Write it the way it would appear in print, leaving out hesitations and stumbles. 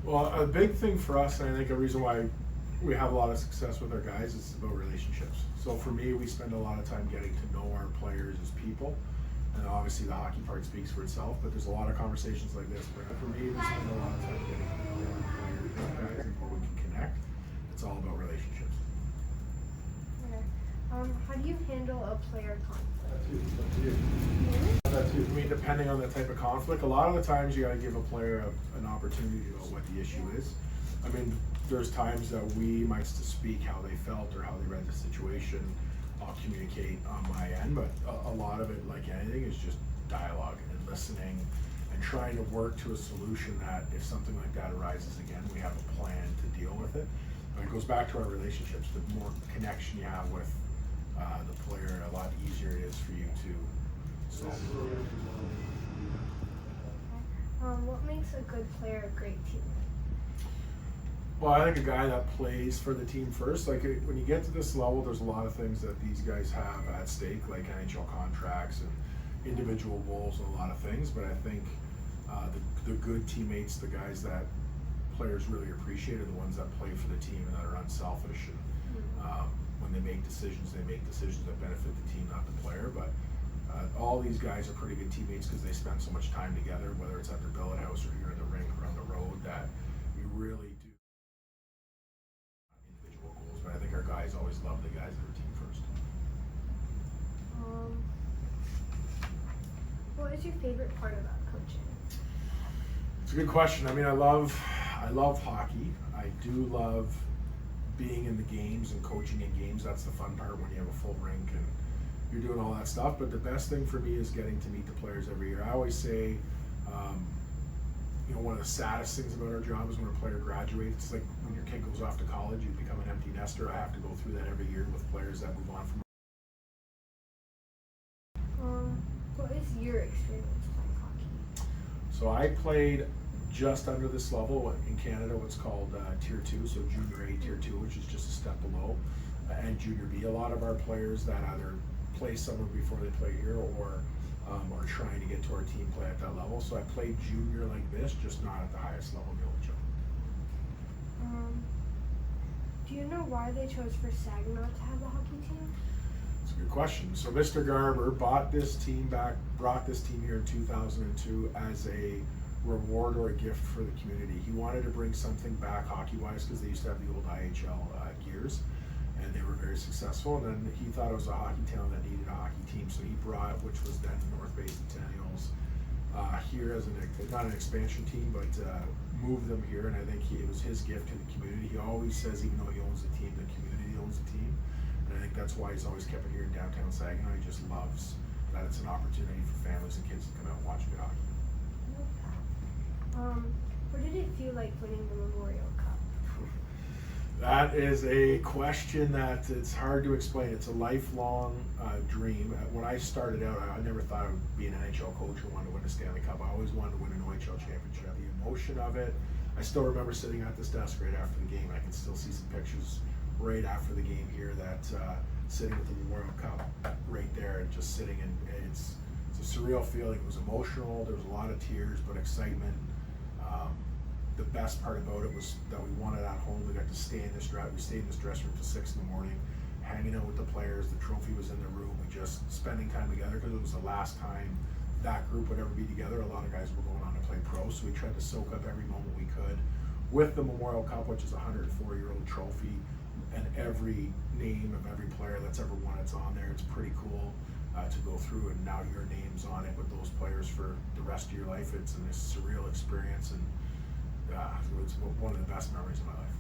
Well, a big thing for us, and I think a reason why we have a lot of success with our guys is about relationships. So for me, we spend a lot of time getting to know our players as people, and obviously the hockey part speaks for itself, but there's a lot of conversations like this where for me, we spend a lot of time getting to know our players as guys and where we can connect. It's all about relationships. Okay. How do you handle a player conflict? I mean, depending on the type of conflict, a lot of the times you got to give a player an opportunity to know what the issue is. I mean, there's times that we might speak how they felt or how they read the situation. I'll communicate on my end, but a lot of it, like anything, is just dialogue and listening and trying to work to a solution that if something like that arises again, we have a plan to deal with it. And it goes back to our relationships. The more connection you have with the player, a lot easier it is for you to solve it. What makes a good player a great teammate? Well, I think a guy that plays for the team first. Like when you get to this level, there's a lot of things that these guys have at stake, like NHL contracts and individual goals and a lot of things. But I think the good teammates, the guys that players really appreciate, are the ones that play for the team and that are unselfish. And when they make decisions that benefit the team, not the player. But all these guys are pretty good teammates because they spend so much time together, whether it's at their billet house or here in the rink or on the road, that we really do individual goals. But I think our guys always love the guys that are team first. What is your favorite part about coaching? It's a good question. I mean, I love hockey. I do love being in the games and coaching in games. That's the fun part when you have a full rink and you're doing all that stuff. But the best thing for me is getting to meet the players every year. I always say, one of the saddest things about our job is when a player graduates. It's like when your kid goes off to college, you become an empty nester. I have to go through that every year with players that move on from. What is your experience playing hockey? So I played just under this level in Canada, what's called Tier 2, so Junior A, Tier 2, which is just a step below, and Junior B. A lot of our players that either play somewhere before they play here or are trying to get to our team play at that level. So I played junior like this, just not at the highest level in the OHL. Do you know why they chose for Saginaw to have a hockey team? It's a good question. So Mr. Garber brought this team here in 2002 as a reward or a gift for the community. He wanted to bring something back hockey-wise because they used to have the old IHL gears, and they were very successful. And then he thought it was a hockey town that needed a hockey team, so he brought, which was then North Bay Centennials, here as not an expansion team, but moved them here. And I think it was his gift to the community. He always says, even though he owns the team, the community owns the team. And I think that's why he's always kept it here in downtown Saginaw. He just loves that it's an opportunity for families and kids to come out and watch good hockey. What did it feel like winning the Memorial Cup? That is a question that it's hard to explain. It's a lifelong dream. When I started out, I never thought I would be an NHL coach or wanted to win a Stanley Cup. I always wanted to win an OHL championship. The emotion of it, I still remember sitting at this desk right after the game. I can still see some pictures right after the game here that sitting with the Memorial Cup right there and just sitting, and it's a surreal feeling. It was emotional. There was a lot of tears, but excitement. The best part about it was that we won it at home. We got to stay in this dress. We stayed in this dressing room till 6 in the morning, hanging out with the players. The trophy was in the room. We just spending time together because it was the last time that group would ever be together. A lot of guys were going on to play pro, so we tried to soak up every moment we could with the Memorial Cup, which is a 104-year-old trophy, and every name of every player that's ever won it's on there. It's pretty cool to go through, and now your name's on it with those players for the rest of your life. It's a surreal experience, and it's one of the best memories of my life.